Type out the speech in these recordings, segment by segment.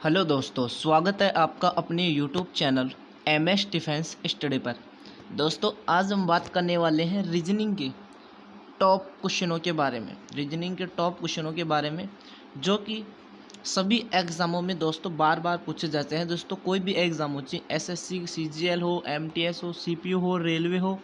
Hello दोस्तों, स्वागत है आपका अपने YouTube channel MS defence study पर। दोस्तों, आज हम बात करने वाले हैं रीजनिंग के टॉप क्वेश्चनों के बारे में। रीजनिंग के टॉप क्वेश्चनों के बारे में जो कि सभी एग्ज़ामों में दोस्तों बार बार पूछे जाते हैं। दोस्तों, कोई भी एग्ज़ाम हो, चाहे SSC CGL हो, MTS हो, CPU हो, रेलवे हो,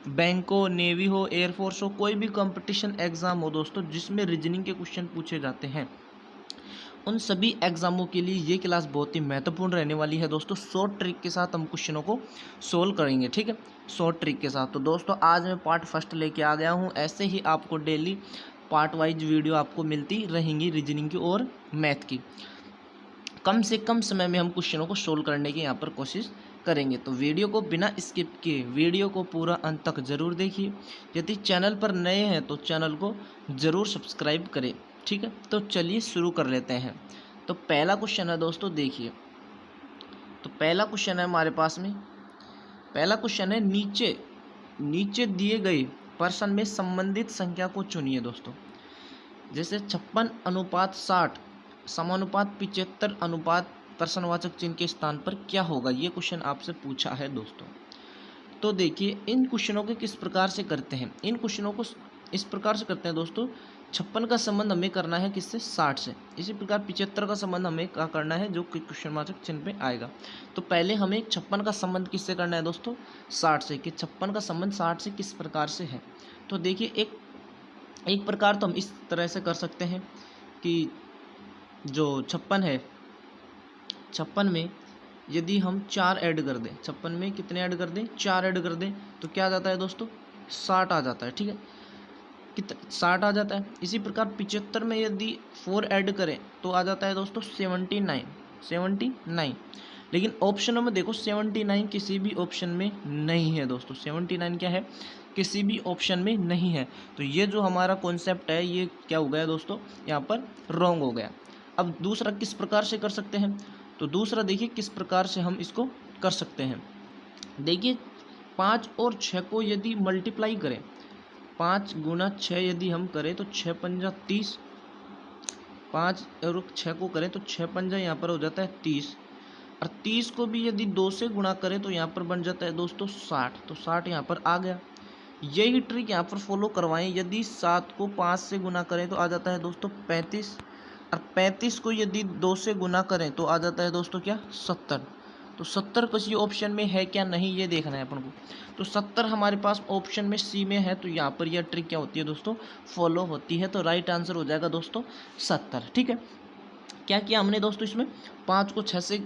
बैंक हो, नेवी हो, एयरफोर्स हो, कोई भी कंपटीशन एग्ज़ाम हो दोस्तों जिसमें रीजनिंग के क्वेश्चन पूछे जाते हैं, उन सभी एग्जामों के लिए ये क्लास बहुत ही महत्वपूर्ण रहने वाली है दोस्तों। शॉर्ट ट्रिक के साथ हम क्वेश्चनों को सोल्व करेंगे, ठीक है, शॉर्ट ट्रिक के साथ। तो दोस्तों, आज मैं पार्ट फर्स्ट लेके आ गया हूँ। ऐसे ही आपको डेली पार्ट वाइज वीडियो आपको मिलती रहेंगी रीजनिंग की और मैथ की। कम से कम समय में हम क्वेश्चनों को सोल्व करने की यहाँ पर कोशिश करेंगे। तो वीडियो को बिना स्किप किए वीडियो को पूरा अंत तक ज़रूर देखिए। यदि चैनल पर नए हैं तो चैनल को ज़रूर सब्सक्राइब करें, ठीक है। तो चलिए शुरू कर लेते हैं। तो पहला क्वेश्चन है दोस्तों, देखिए। तो पहला क्वेश्चन है हमारे पास में, पहला क्वेश्चन है नीचे दिए गए पर्सन में संबंधित संख्या को चुनिए दोस्तों। जैसे 56:60 समानुपात 75 अनुपात प्रश्नवाचक चिन्ह के स्थान पर क्या होगा, ये क्वेश्चन आपसे पूछा है दोस्तों। तो देखिए, इन क्वेश्चनों को किस प्रकार से करते हैं। इन क्वेश्चनों को इस प्रकार से करते हैं दोस्तों। 56 का संबंध हमें करना है किससे, 60 से। इसी प्रकार 75 का संबंध हमें क्या करना है, जो कि क्वेश्चनवाचक चिन्ह पे आएगा। तो पहले हमें 56 का संबंध किससे करना है दोस्तों, 60 से। कि 56 का संबंध 60 से किस प्रकार से है। तो देखिए, एक प्रकार तो हम इस तरह से कर सकते हैं कि जो 56 है, 56 में यदि हम 4 ऐड कर दें, 56 में कितने ऐड कर दें, 4 ऐड कर दें, तो क्या आ जाता है दोस्तों, 60 आ जाता है, ठीक है। 60 आ जाता है। इसी प्रकार 75 में यदि 4 ऐड करें तो आ जाता है दोस्तों 79। लेकिन ऑप्शनों में देखो 79 किसी भी ऑप्शन में नहीं है दोस्तों। 79 क्या है, किसी भी ऑप्शन में नहीं है। तो ये जो हमारा कॉन्सेप्ट है, ये क्या हो गया दोस्तों, यहाँ पर रॉन्ग हो गया। अब दूसरा किस प्रकार से कर सकते हैं। तो दूसरा देखिए किस प्रकार से हम इसको कर सकते हैं। देखिए, 5 और 6 को यदि मल्टीप्लाई करें, 5 गुना 6 यदि हम करें तो 6 पंजा 30। 5 और 6 को करें तो 6 पंजा यहाँ पर हो जाता है 30। और 30 को भी यदि 2 से गुणा करें तो यहाँ पर बन जाता है दोस्तों 60। तो 60 यहाँ पर आ गया। यही ट्रिक यहाँ पर फॉलो करवाएं। यदि 7 को 5 से गुना करें तो आ जाता है दोस्तों 35। और 35 को यदि 2 से गुना करें तो आ जाता है दोस्तों क्या, 70। तो 70 किसी ऑप्शन में है क्या, नहीं, ये देखना है अपन को। तो 70 हमारे पास ऑप्शन में सी में है। तो यहाँ पर यह ट्रिक क्या होती है दोस्तों, फॉलो होती है। तो राइट आंसर हो जाएगा दोस्तों 70, ठीक है। क्या किया हमने दोस्तों, इसमें 5 को 6 से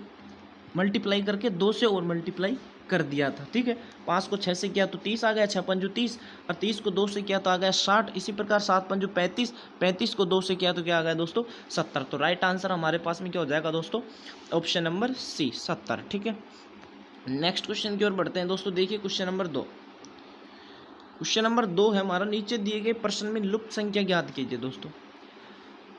मल्टीप्लाई करके 2 से और मल्टीप्लाई कर दिया था, ठीक है। 5 को 6 से किया तो 30 आ गया, 6 पंजो 30। और 30 को 2 से किया तो आ गया 60। इसी प्रकार 7 पंजो 35, 35 को 2 से किया तो क्या आ गया दोस्तों, 70। तो राइट आंसर हमारे पास में क्या हो जाएगा दोस्तों, ऑप्शन नंबर सी, 70, ठीक है। नेक्स्ट क्वेश्चन की ओर बढ़ते हैं दोस्तों। देखिए क्वेश्चन नंबर 2। क्वेश्चन नंबर 2 है हमारा, नीचे दिए गए प्रश्न में लुप्त संख्या ज्ञात कीजिए दोस्तों।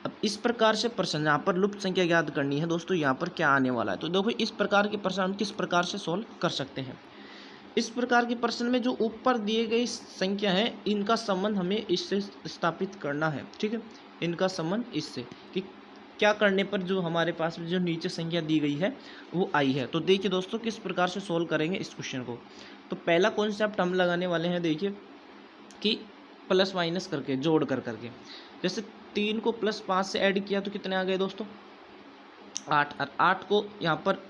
अब इस प्रकार से प्रश्न, यहाँ पर लुप्त संख्या ज्ञात करनी है दोस्तों, यहाँ पर क्या आने वाला है। तो देखो, इस प्रकार के प्रश्न हम किस प्रकार से सोल्व कर सकते हैं। इस प्रकार के प्रश्न में जो ऊपर दिए गई संख्या है, इनका संबंध हमें इससे स्थापित करना है, ठीक है। इनका संबंध इससे कि क्या करने पर जो हमारे पास जो नीचे संख्या दी गई है वो आई है। तो देखिए दोस्तों, किस प्रकार से सोल्व करेंगे इस क्वेश्चन को। तो पहला कॉन्सेप्ट हम लगाने वाले हैं, देखिए, कि प्लस माइनस करके, जोड़ कर करके। जैसे 3 को प्लस 5 से ऐड किया तो कितने आ गए दोस्तों, 8। और 8 को यहाँ पर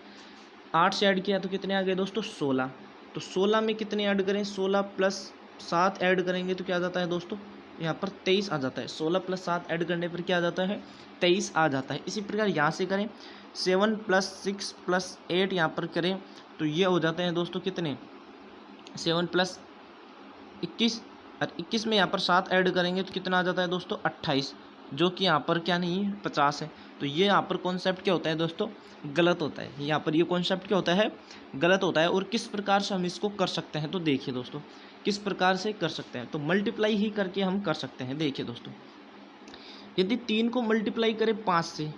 8 से ऐड किया तो कितने आ गए दोस्तों, 16। तो 16 में कितने ऐड करें, 16 प्लस 7 ऐड करेंगे तो क्या आ जाता है दोस्तों, यहाँ पर 23 आ जाता है। 16 प्लस 7 ऐड करने पर क्या आ जाता है, 23 आ जाता है। इसी प्रकार यहाँ से करें, 7 प्लस 6 प्लस 8 यहाँ पर करें तो ये हो जाते हैं दोस्तों कितने, 7 प्लस 21। और 21 में यहाँ पर 7 ऐड करेंगे तो कितना आ जाता है दोस्तों, 28, जो कि यहाँ पर क्या नहीं है, 50 है। तो ये यहाँ पर कॉन्सेप्ट क्या होता है दोस्तों, गलत होता है। यहाँ पर ये कॉन्सेप्ट क्या होता है, गलत होता है। और किस प्रकार से हम इसको कर सकते हैं, तो देखिए दोस्तों किस प्रकार से कर सकते हैं। तो मल्टीप्लाई ही करके हम कर सकते हैं। देखिए दोस्तों, यदि 3 को मल्टीप्लाई करें 5 से,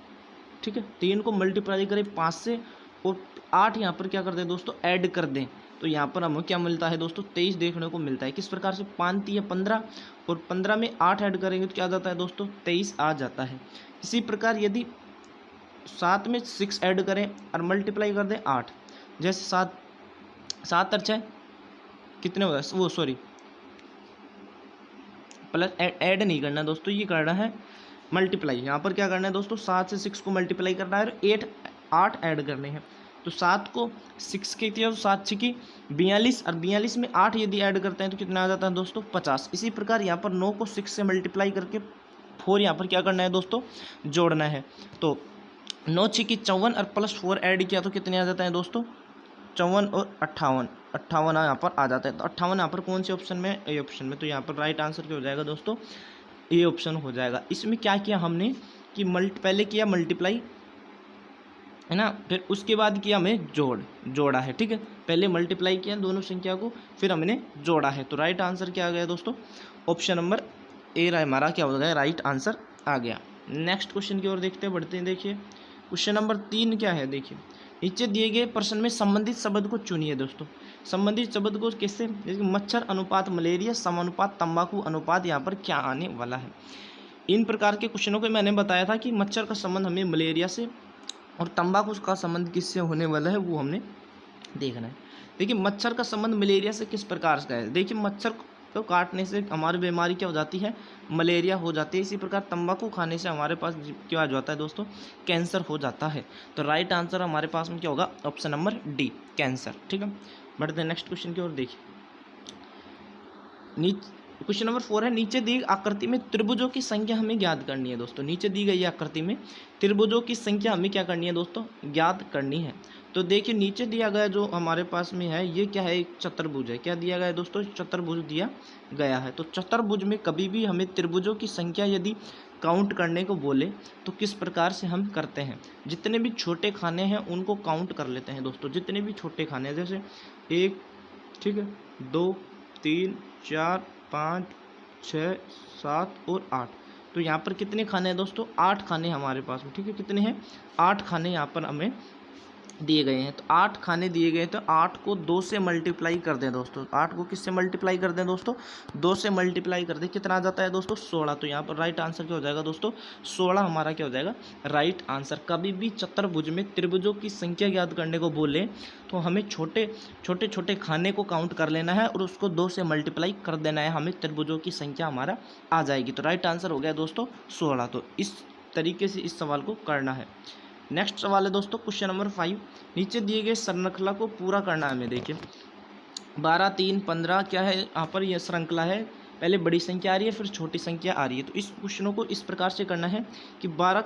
ठीक है, 3 को मल्टीप्लाई करें 5 से और 8 यहाँ पर क्या कर दें दोस्तों, ऐड कर दें, तो यहाँ पर हमें क्या मिलता है दोस्तों, 23 देखने को मिलता है। किस प्रकार से, 5 3 15 और 15 में 8 ऐड करेंगे तो क्या आ जाता है दोस्तों, 23 आ जाता है। इसी प्रकार यदि 7 में 6 ऐड करें और मल्टीप्लाई कर दें 8, जैसे 7 और 6 कितने होगा, वो सॉरी प्लस ऐड नहीं करना दोस्तों, ये करना है मल्टीप्लाई। यहाँ पर क्या करना है दोस्तों, 7 से 6 को मल्टीप्लाई करना है और 8 ऐड करने हैं। तो 7 को 6 के किया तो 7 6 की 42 और 42 में 8 यदि ऐड करते हैं तो कितना आ जाता है दोस्तों 50। इसी प्रकार यहाँ पर 9 को 6 से मल्टीप्लाई करके 4 यहाँ पर क्या करना है दोस्तों जोड़ना है। तो 9 6 की 54 और प्लस 4 ऐड किया तो कितने आ जाता है दोस्तों 54 और 58 यहाँ पर आ जाता है। तो 58 यहाँ पर कौन से ऑप्शन में, ए ऑप्शन में। तो यहाँ पर राइट आंसर क्या हो जाएगा दोस्तों, ए ऑप्शन हो जाएगा। इसमें क्या किया हमने कि पहले किया मल्टीप्लाई है ना, फिर उसके बाद किया हमें जोड़ा है, ठीक है। पहले मल्टीप्लाई किया दोनों संख्या को, फिर हमने जोड़ा है। तो राइट आंसर क्या आ गया दोस्तों, ऑप्शन नंबर ए हमारा क्या हो गया, राइट आंसर आ गया। नेक्स्ट क्वेश्चन की ओर देखते हैं, बढ़ते हैं। देखिए क्वेश्चन नंबर 3 क्या है, देखिए नीचे दिए गए प्रश्न में संबंधित शब्द को चुनिए दोस्तों। संबंधित शब्द को कैसे, जैसे मच्छर अनुपात मलेरिया समानुपात तंबाकू अनुपात, यहाँ पर क्या आने वाला है। इन प्रकार के क्वेश्चनों को मैंने बताया था कि मच्छर का संबंध हमें मलेरिया से और तंबाकू का संबंध किससे होने वाला है वो हमने देखना है। देखिए मच्छर का संबंध मलेरिया से किस प्रकार का है। देखिए मच्छर को काटने से हमारी बीमारी क्या हो जाती है, मलेरिया हो जाती है। इसी प्रकार तंबाकू खाने से हमारे पास क्या हो जाता है दोस्तों, कैंसर हो जाता है। तो राइट आंसर हमारे पास में क्या होगा, ऑप्शन नंबर डी कैंसर, ठीक है। बढ़ते हैं नेक्स्ट क्वेश्चन की ओर। देखिए क्वेश्चन नंबर 4 है, नीचे दी आकृति में त्रिभुजों की संख्या हमें ज्ञात करनी है दोस्तों। नीचे दी गई आकृति में त्रिभुजों की संख्या हमें क्या करनी है दोस्तों, ज्ञात करनी है। तो देखिए नीचे दिया गया जो हमारे पास में है ये क्या है, एक चतुर्भुज है। क्या दिया गया है दोस्तों, चतुर्भुज दिया गया है। तो चतुर्भुज में कभी भी हमें त्रिभुजों की संख्या यदि काउंट करने को बोले तो किस प्रकार से हम करते हैं, जितने भी छोटे खाने हैं उनको काउंट कर लेते हैं दोस्तों। जितने भी छोटे खाने हैं जैसे 1, ठीक है, 2 3 4 5 6 7 और 8। तो यहाँ पर कितने खाने हैं दोस्तों, 8 खाने हमारे पास में, ठीक है। कितने हैं, 8 खाने यहाँ पर हमें दिए गए हैं। तो 8 खाने दिए गए, तो 8 को 2 से मल्टीप्लाई कर दें दोस्तों। 8 को किससे मल्टीप्लाई कर दें दोस्तों, 2 से मल्टीप्लाई कर दें, कितना आ जाता है दोस्तों 16। तो यहाँ पर राइट आंसर क्या हो जाएगा दोस्तों, 16 हमारा क्या हो जाएगा राइट आंसर। कभी भी चतुर्भुज में त्रिभुजों की संख्या ज्ञात करने को बोले तो हमें छोटे खाने को काउंट कर लेना है और उसको 2 से मल्टीप्लाई कर देना है, हमें त्रिभुजों की संख्या हमारा आ जाएगी। तो राइट आंसर हो गया दोस्तों 16। तो इस तरीके से इस सवाल को करना है। नेक्स्ट सवाल है दोस्तों क्वेश्चन नंबर 5, नीचे दिए गए श्रृंखला को पूरा करना है हमें। देखिए 12 3 15 क्या है, यहाँ पर यह श्रृंखला है, पहले बड़ी संख्या आ रही है फिर छोटी संख्या आ रही है। तो इस क्वेश्चनों को इस प्रकार से करना है कि 12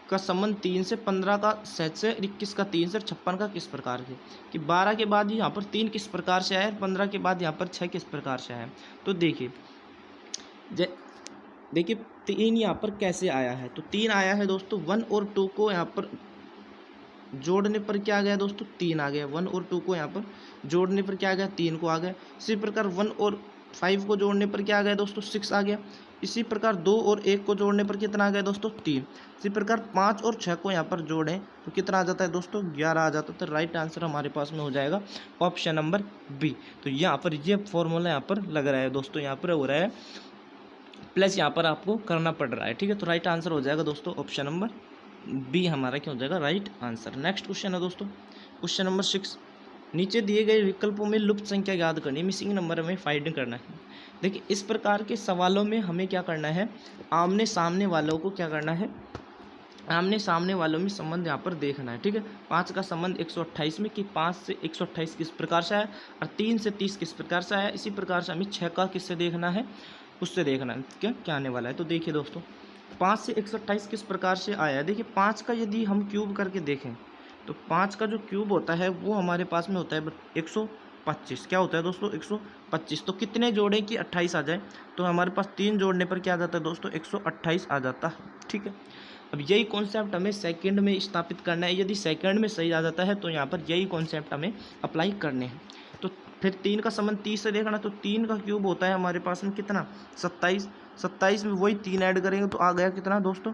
का संबंध 3 से, 15 का 7 से, 21 का 3 से, 56 का किस प्रकार से, कि 12 के बाद यहाँ पर 3 किस प्रकार से आया है, 15 के बाद यहाँ पर 6 किस प्रकार से आया है। तो देखिए 3 यहाँ पर कैसे आया है। तो 3 आया है दोस्तों, 1 और 2 को यहाँ पर जोड़ने पर क्या आ गया दोस्तों, 3 आ गया। 1 और 2 को यहाँ पर जोड़ने पर क्या आ गया, 3 को आ गया। इसी प्रकार 1 और 5 को जोड़ने पर क्या आ गया दोस्तों, 6 आ गया। इसी प्रकार 2 और 1 को जोड़ने पर कितना आ गया दोस्तों, 3। इसी प्रकार 5 और 6 को यहाँ पर जोड़ें तो कितना आ जाता है दोस्तों, 11 आ जाता है। तो राइट आंसर हमारे पास में हो जाएगा ऑप्शन नंबर बी। तो यहाँ पर ये फॉर्मूला यहाँ पर लग रहा है दोस्तों, यहाँ पर हो रहा है प्लस यहाँ पर आपको करना पड़ रहा है, ठीक है। तो राइट आंसर हो जाएगा दोस्तों ऑप्शन नंबर बी हमारा क्या हो जाएगा राइट आंसर। नेक्स्ट क्वेश्चन है दोस्तों क्वेश्चन नंबर 6, नीचे दिए गए विकल्पों में लुप्त संख्या याद करनी है, मिसिंग नंबर हमें फाइंड करना है। देखिए इस प्रकार के सवालों में हमें क्या करना है, आमने सामने वालों को क्या करना है, आमने सामने वालों में संबंध यहाँ पर देखना है, ठीक है। 5 का संबंध 128 में कि 5 से 128 किस प्रकार से आया और 3 से 30 किस प्रकार से आया। इसी प्रकार से हमें 6 का किससे देखना है, उससे देखना है क्या आने वाला है। तो देखिए दोस्तों 5 से 128 किस प्रकार से आया है। देखिए 5 का यदि हम क्यूब करके देखें तो 5 का जो क्यूब होता है वो हमारे पास में होता है 125। क्या होता है दोस्तों 125। तो कितने जोड़ें कि 28 आ जाए, तो हमारे पास 3 जोड़ने पर क्या आ जाता है दोस्तों 128 आ जाता है, ठीक है। अब यही कॉन्सेप्ट हमें सेकंड में स्थापित करना है। यदि सेकंड में सही आ जाता है तो यहाँ पर यही कॉन्सेप्ट हमें अप्लाई करने हैं। तो फिर 3 का संबंध 30 से देखना, तो 3 का क्यूब होता है हमारे पास में कितना 27। 27 में वही 3 ऐड करेंगे तो आ गया कितना दोस्तों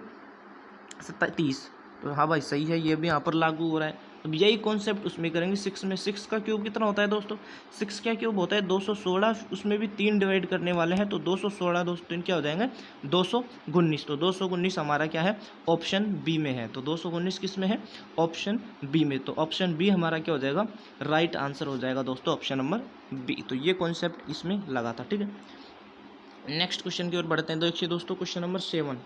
30। तो हाँ भाई सही है, ये भी यहाँ पर लागू हो रहा है। अब यही कॉन्सेप्ट उसमें करेंगे 6 में। 6 का क्यूब कितना होता है दोस्तों, 6 का क्यूब होता है 216, उसमें भी 3 डिवाइड करने वाले हैं, तो 216 दोस्तों क्या हो जाएंगे 219। तो 219 हमारा क्या है ऑप्शन बी में है। तो 219 किस में है ऑप्शन बी में। तो ऑप्शन बी हमारा क्या हो जाएगा राइट आंसर हो जाएगा दोस्तों ऑप्शन नंबर बी। तो ये कॉन्सेप्ट इसमें लगा था, ठीक है। नेक्स्ट क्वेश्चन की ओर बढ़ते हैं। देखिए दोस्तों क्वेश्चन नंबर 7,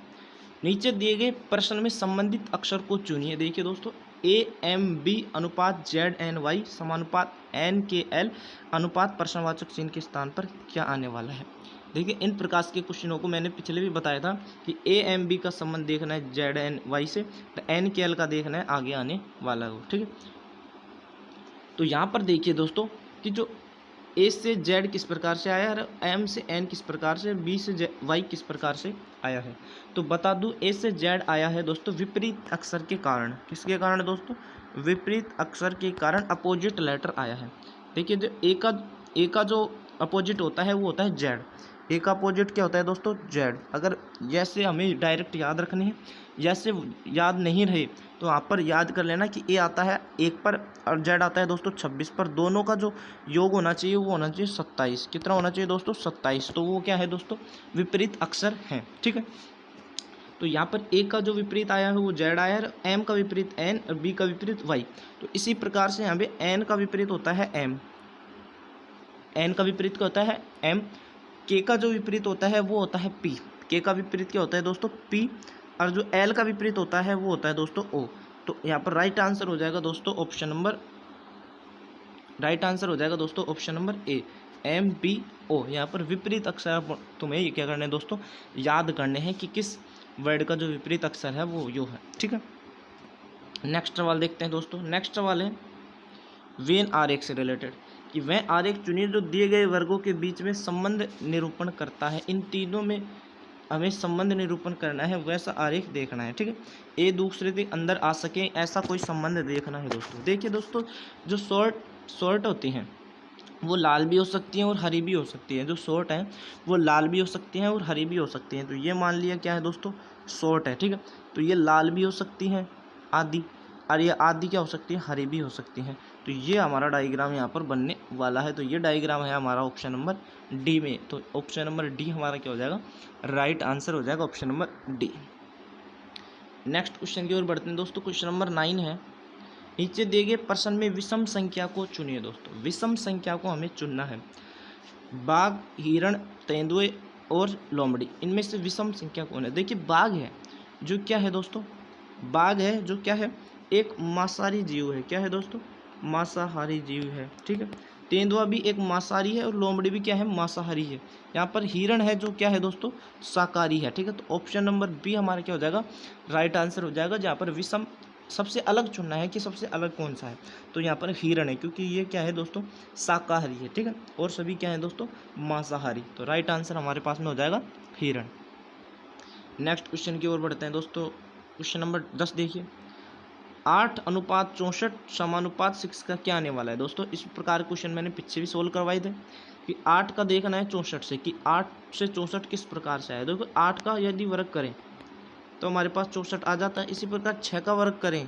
नीचे दिए गए प्रश्न में संबंधित अक्षर को चुनिए। देखिए दोस्तों AMB अनुपात ZNY समानुपात NKL अनुपात प्रश्नवाचक चिन्ह के स्थान पर क्या आने वाला है। देखिए इन प्रकार के क्वेश्चनों को मैंने पिछले भी बताया था कि AMB का संबंध देखना है ZNY से, तो NKL का देखना है आगे आने वाला हो, ठीक है। तो यहाँ पर देखिए दोस्तों कि जो A से Z किस प्रकार से आया है, M से N किस प्रकार से, B से Y किस प्रकार से आया है। तो बता दूं A से Z आया है दोस्तों विपरीत अक्षर के कारण। किसके कारण दोस्तों विपरीत अक्षर के कारण अपोजिट लेटर आया है। देखिए जो A का जो अपोजिट होता है वो होता है Z। A का अपोजिट क्या होता है दोस्तों Z। अगर जैसे हमें डायरेक्ट याद रखनी है, जैसे याद नहीं रहे तो यहाँ पर याद कर लेना कि A आता है 1 पर और Z आता है दोस्तों 26 पर। दोनों का जो योग होना चाहिए वो होना चाहिए 27। कितना होना चाहिए दोस्तों 27। तो वो क्या है दोस्तों विपरीत अक्षर है, ठीक है। तो यहाँ पर A का जो विपरीत आया है वो Z आया है, M का विपरीत N और B का विपरीत Y। तो इसी प्रकार से यहाँ पे N का विपरीत होता है M, N का विपरीत क्या होता है M, K का जो विपरीत होता है वो होता है P, K का विपरीत क्या होता है दोस्तों P, और जो L का विपरीत होता है वो होता है दोस्तों O। तो यहाँ पर राइट आंसर हो जाएगा दोस्तों ऑप्शन नंबर A MBO। यहाँ पर विपरीत अक्षर तुम्हें ये क्या करना है दोस्तों याद करने हैं कि किस वर्ड का जो विपरीत अक्षर है वो यो है, ठीक है। नेक्स्ट सवाल देखते हैं दोस्तों। नेक्स्ट सवाल है वेन आरेख से रिलेटेड कि वह आरेख चुनिए जो दिए गए वर्गों के बीच में संबंध निरूपण करता है। इन तीनों में हमें संबंध निरूपण करना है, वैसा आरेख देखना है, ठीक है। एक दूसरे के अंदर आ सके ऐसा कोई संबंध देखना है दोस्तों। देखिए दोस्तों जो शॉर्ट होती हैं वो लाल भी हो सकती हैं और हरी भी हो सकती हैं। जो शॉर्ट हैं वो लाल भी हो सकती हैं और हरी भी हो सकती हैं। तो ये मान लिया क्या है दोस्तों शॉर्ट है, ठीक है। तो ये लाल भी हो सकती हैं आदि, और ये आदि क्या हो सकती है हरी भी हो सकती हैं। तो ये हमारा डायग्राम यहाँ पर बनने वाला है। तो ये डायग्राम है हमारा ऑप्शन नंबर डी में। तो ऑप्शन नंबर डी हमारा क्या हो जाएगा राइट आंसर हो जाएगा option number D. Next question की ओर बढ़ते हैं दोस्तों। क्वेश्चन नंबर 9 है नीचे दिए गए प्रश्न में विषम संख्या को चुनिए। दोस्तों विषम संख्या को हमें चुनना है। बाघ, हिरण, तेंदुए और लोमड़ी, इनमें से विषम संख्या कौन है। देखिए बाघ है जो क्या है दोस्तों, बाघ है जो क्या है एक मांसाहारी जीव है। क्या है दोस्तों मांसाहारी जीव है, ठीक है। तेंदुआ भी एक मांसाहारी है और लोमड़ी भी क्या है मांसाहारी है। यहाँ पर हिरण है जो क्या है दोस्तों शाकाहारी है, ठीक है। तो ऑप्शन नंबर बी हमारा क्या हो जाएगा राइट आंसर हो जाएगा। जहाँ पर विषम सबसे अलग चुनना है कि सबसे अलग कौन सा है, तो यहाँ पर हिरण है क्योंकि ये क्या है दोस्तों शाकाहारी है, ठीक है। और सभी क्या है दोस्तों मांसाहारी। तो राइट आंसर हमारे पास में हो जाएगा हिरण। नेक्स्ट क्वेश्चन की ओर बढ़ते हैं दोस्तों। क्वेश्चन नंबर 10 देखिए 8:64 समानुपात 6 का क्या आने वाला है। दोस्तों इस प्रकार क्वेश्चन मैंने पीछे भी सोल्व करवाए थे कि 8 का देखना है 64 से कि 8 से 64 किस प्रकार से आया। देखो 8 का यदि वर्ग करें तो हमारे पास 64 आ जाता है। इसी प्रकार 6 का वर्ग करें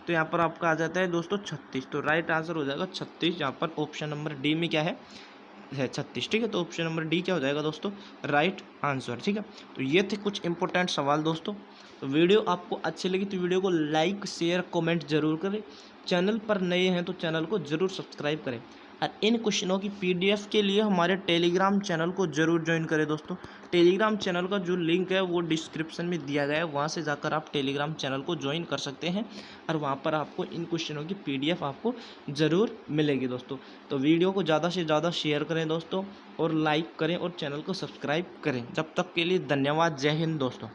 तो यहाँ पर आपका आ जाता है दोस्तों 36। तो राइट आंसर हो जाएगा 36। यहाँ पर ऑप्शन नंबर डी में क्या है 36, ठीक है। तो ऑप्शन नंबर डी क्या हो जाएगा दोस्तों राइट आंसर, ठीक है। तो ये थे कुछ इंपॉर्टेंट सवाल दोस्तों। तो वीडियो आपको अच्छी लगी तो वीडियो को लाइक शेयर कमेंट जरूर करें। चैनल पर नए हैं तो चैनल को जरूर सब्सक्राइब करें। और इन क्वेश्चनों की PDF के लिए हमारे टेलीग्राम चैनल को जरूर ज्वाइन करें दोस्तों। टेलीग्राम चैनल का जो लिंक है वो डिस्क्रिप्शन में दिया गया है, वहाँ से जाकर आप टेलीग्राम चैनल को ज्वाइन कर सकते हैं और वहाँ पर आपको इन क्वेश्चनों की PDF आपको ज़रूर मिलेगी दोस्तों। तो वीडियो को ज़्यादा से ज़्यादा शेयर करें दोस्तों और लाइक करें और चैनल को सब्सक्राइब करें। जब तक के लिए धन्यवाद। जय हिंद दोस्तों।